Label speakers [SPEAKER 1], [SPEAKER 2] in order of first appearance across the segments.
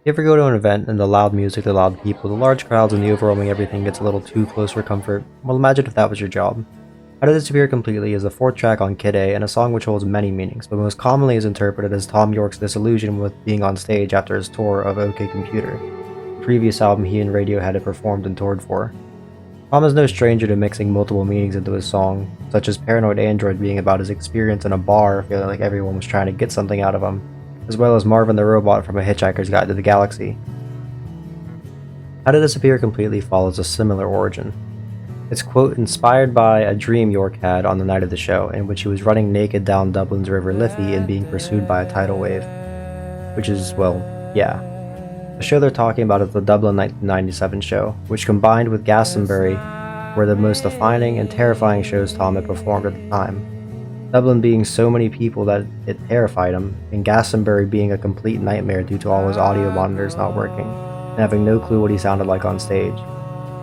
[SPEAKER 1] You ever go to an event and the loud music, the loud people, the large crowds, and the overwhelming everything gets a little too close for comfort? Well, imagine if that was your job. How to Disappear Completely is the fourth track on Kid A and a song which holds many meanings, but most commonly is interpreted as Tom York's disillusion with being on stage after his tour of OK Computer, the previous album he and Radiohead had performed and toured for. Tom is no stranger to mixing multiple meanings into his song, such as Paranoid Android being about his experience in a bar feeling like everyone was trying to get something out of him, as well as Marvin the Robot from A Hitchhiker's Guide to the Galaxy. How to Disappear Completely follows a similar origin. It's, quote, inspired by a dream York had on the night of the show, in which he was running naked down Dublin's River Liffey and being pursued by a tidal wave. Which is, well, yeah. The show they're talking about is the Dublin 1997 show, which combined with Glastonbury were the most defining and terrifying shows Tom had performed at the time. Dublin being so many people that it terrified him, and Glastonbury being a complete nightmare due to all his audio monitors not working, and having no clue what he sounded like on stage.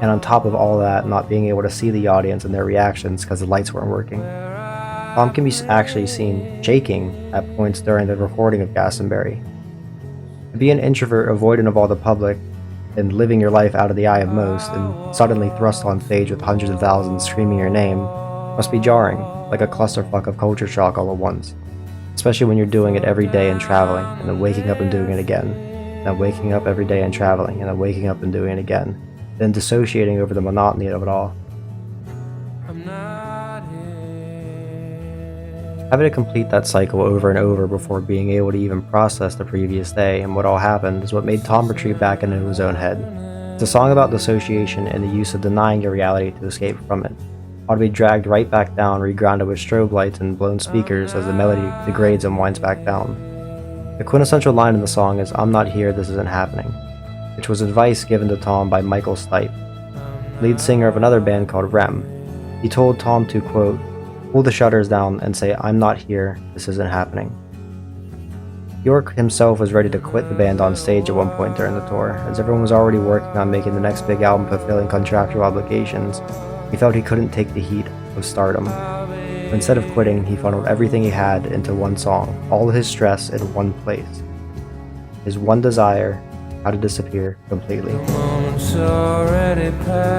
[SPEAKER 1] And on top of all that, not being able to see the audience and their reactions because the lights weren't working. Tom can be actually seen shaking at points during the recording of Glastonbury. To be an introvert, avoidant of all the public, and living your life out of the eye of most, and suddenly thrust on stage with hundreds of thousands screaming your name, must be jarring, like a clusterfuck of culture shock all at once. Especially when you're doing it every day and traveling, and then waking up and doing it again, and then waking up every day and traveling, and then waking up and doing it again, then dissociating over the monotony of it all. Having to complete that cycle over and over before being able to even process the previous day and what all happened is what made Tom retreat back into his own head. It's a song about dissociation and the use of denying your reality to escape from it. Ought to be dragged right back down, regrounded with strobe lights and blown speakers as the melody degrades and winds back down. The quintessential line in the song is, "I'm not here, this isn't happening," which was advice given to Tom by Michael Stipe, lead singer of another band called Rem. He told Tom to, quote, pull the shutters down and say, "I'm not here, this isn't happening." York himself was ready to quit the band on stage at one point during the tour, as everyone was already working on making the next big album fulfilling contractual obligations. He felt he couldn't take the heat of stardom. But instead of quitting, he funneled everything he had into one song, all his stress in one place. His one desire, how to disappear completely.
[SPEAKER 2] The moment's already past.